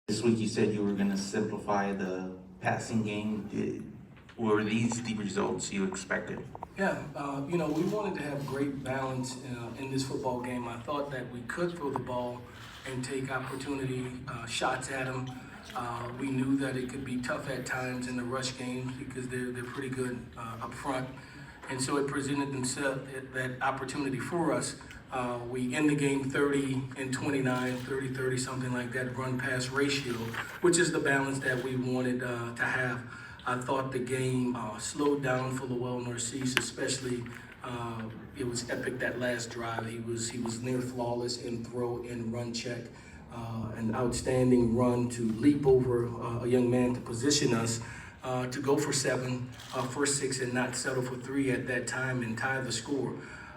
This week you said you were going to simplify the passing game. Were these the results you expected? Yeah, we wanted to have great balance in this football game. I thought that we could throw the ball and take opportunity shots at them. We knew that it could be tough at times in the rush games because they're pretty good up front. And so it presented themselves that opportunity for us. We end the game 30-29, 30-30, something like that, run-pass ratio, which is the balance that we wanted to have. I thought the game slowed down for Lowell Narcisse, especially. It was epic that last drive. He was near flawless in throw and run check. An outstanding run to leap over a young man to position us to go for 7, first 6, and not settle for 3 at that time and tie the score.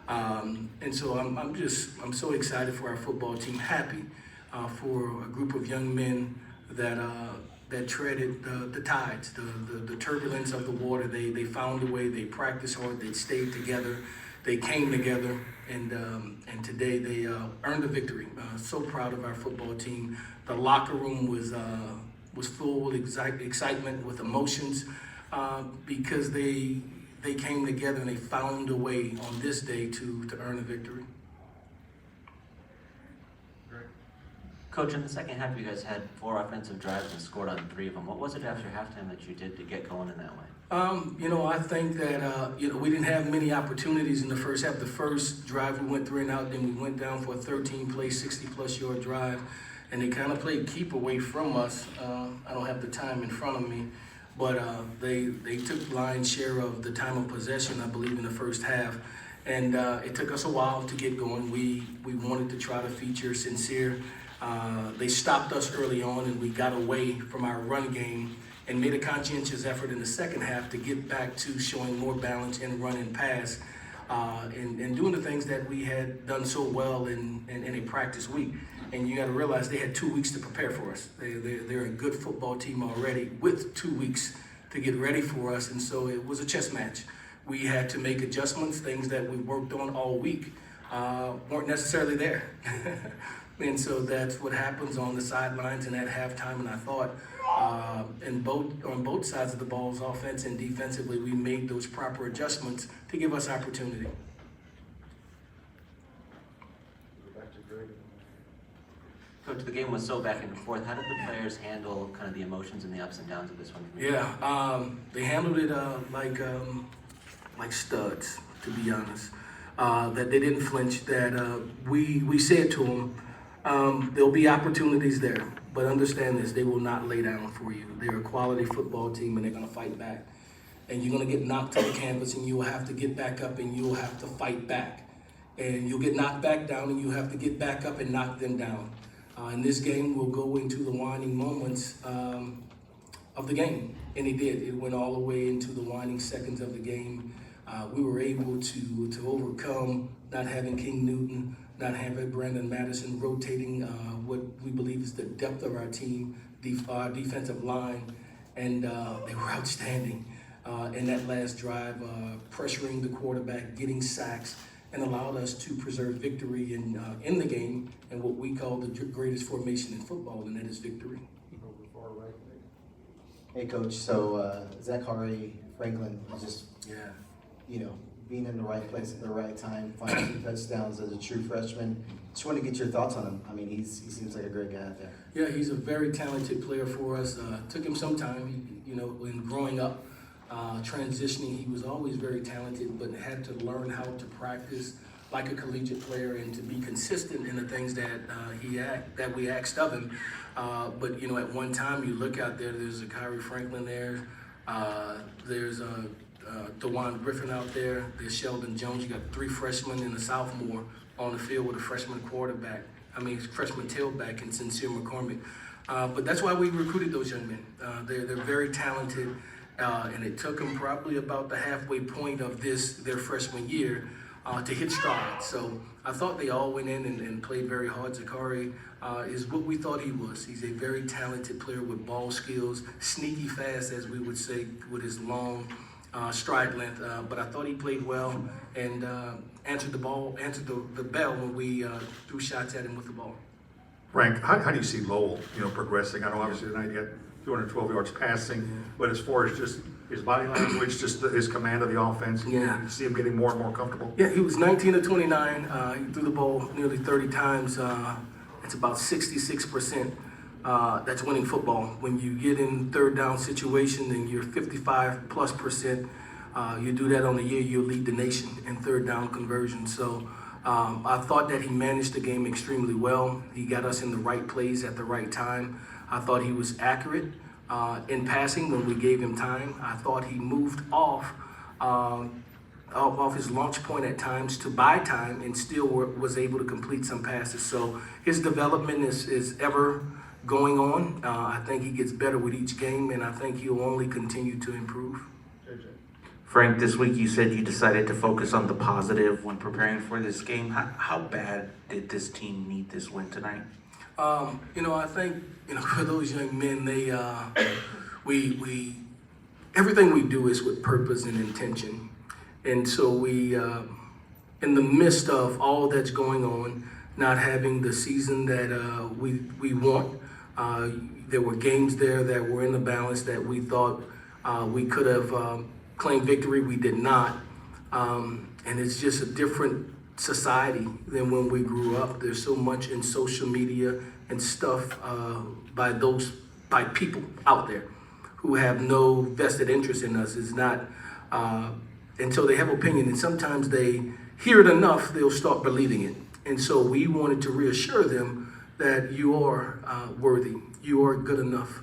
And so I'm so excited for our football team, happy for a group of young men that treaded the tides, the turbulence of the water. They found a way. They practiced hard. They stayed together. They came together, and today they earned a victory. So proud of our football team. The locker room was full with excitement, with emotions, because they came together and they found a way on this day to earn a victory. Coach, in the second half, you guys had 4 offensive drives and scored on 3 of them. What was it after halftime that you did to get going in that way? I think that, we didn't have many opportunities in the first half. The first drive, we went 3 and out, then we went down for a 13-play, 60-plus yard drive, and they kind of played keep away from us. I don't have the time in front of me, but they took lion's share of the time of possession, I believe, in the first half. And it took us a while to get going. We wanted to try to feature Sincere. They stopped us early on, and we got away from our run game and made a conscientious effort in the second half to get back to showing more balance in run and pass, and doing the things that we had done so well in a practice week. And you got to realize they had 2 weeks to prepare for us. They're a good football team already with 2 weeks to get ready for us, and so it was a chess match. We had to make adjustments, things that we worked on all week weren't necessarily there. And so that's what happens on the sidelines and at halftime. And I thought on both sides of the balls, offense and defensively, we made those proper adjustments to give us opportunity. Coach, the game was so back and forth. How did the players handle kind of the emotions and the ups and downs of this one? Yeah, they handled it like studs, to be honest. That they didn't flinch. That we said to them, there'll be opportunities there, but understand this: they will not lay down for you. They're a quality football team, and they're going to fight back. And you're going to get knocked to the canvas, and you will have to get back up, and you will have to fight back. And you'll get knocked back down, and you have to get back up and knock them down. In this game, we'll go into the winding moments of the game, and it did. It went all the way into the winding seconds of the game. We were able to overcome not having King Newton, not having Brandon Madison rotating what we believe is the depth of our team, our defensive line, and they were outstanding in that last drive, pressuring the quarterback, getting sacks, and allowed us to preserve victory in the game and what we call the greatest formation in football, and that is victory. Hey, Coach. So Zachary Franklin was just, being in the right place at the right time, finding 2 touchdowns as a true freshman. Just want to get your thoughts on him. I mean, he seems like a great guy out there. Yeah, he's a very talented player for us. Took him some time, in growing up, transitioning. He was always very talented, but had to learn how to practice like a collegiate player and to be consistent in the things that we asked of him. But at one time, you look out there. There's a Kyrie Franklin there. There's a DeJuan Griffin out there. There's Sheldon Jones. You got 3 freshmen and a sophomore on the field with a freshman freshman tailback in Sincere McCormick. But that's why we recruited those young men. They're very talented, and it took them probably about the halfway point of their freshman year to hit stride. So I thought they all went in and played very hard. Zachary is what we thought he was. He's a very talented player with ball skills, sneaky fast, as we would say, with his long stride length, but I thought he played well and answered the bell when we threw shots at him with the ball. Frank, how do you see Lowell, progressing? I know obviously tonight he had 212 yards passing, but as far as just his body language, just his command of the offense, Yeah. you see him getting more and more comfortable? Yeah, he was 19 of 29. He threw the ball nearly 30 times. It's about 66%. That's winning football. When you get in third down situation and you're 55+%, you do that on the year, you'll lead the nation in third down conversion. So I thought that he managed the game extremely well. He got us in the right plays at the right time. I thought he was accurate in passing when we gave him time. I thought he moved off his launch point at times to buy time and still was able to complete some passes. So his development is ever going on. I think he gets better with each game, and I think he'll only continue to improve. Frank, this week you said you decided to focus on the positive when preparing for this game. How bad did this team need this win tonight? I think, for those young men, they, we everything we do is with purpose and intention. And so we, in the midst of all that's going on, not having the season that we want, there were games there that were in the balance that we thought we could have claimed victory. We did not. And it's just a different society than when we grew up. There's so much in social media and stuff by people out there who have no vested interest in us. It's not, and so they have opinion, and sometimes they hear it enough, they'll start believing it. And so we wanted to reassure them that you are worthy, you are good enough,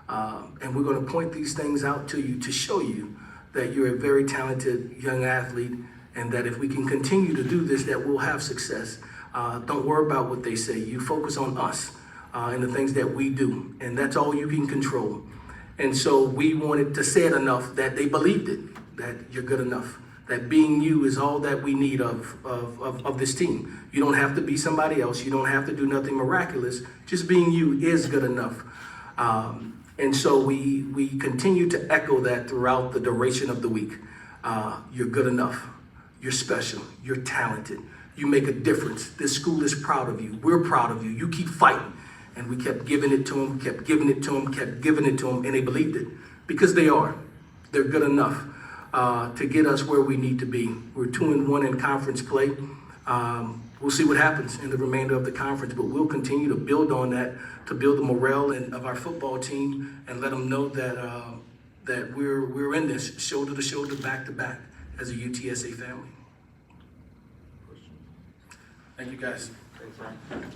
and we're going to point these things out to you to show you that you're a very talented young athlete, and that if we can continue to do this, that we'll have success. Don't worry about what they say. You focus on us and the things that we do, and that's all you can control. And so we wanted to say it enough that they believed it, that you're good enough, that being you is all that we need of this team. You don't have to be somebody else. You don't have to do nothing miraculous. Just being you is good enough. And so we continue to echo that throughout the duration of the week. You're good enough. You're special. You're talented. You make a difference. This school is proud of you. We're proud of you. You keep fighting. And we kept giving it to them, kept giving it to them, kept giving it to them, and they believed it. Because they are. They're good enough to get us where we need to be. We're 2-1 in conference play. We'll see what happens in the remainder of the conference, but we'll continue to build on that, to build the morale of our football team and let them know that we're in this shoulder to shoulder, back to back as a UTSA family. Thank you, guys. Thanks, Frank.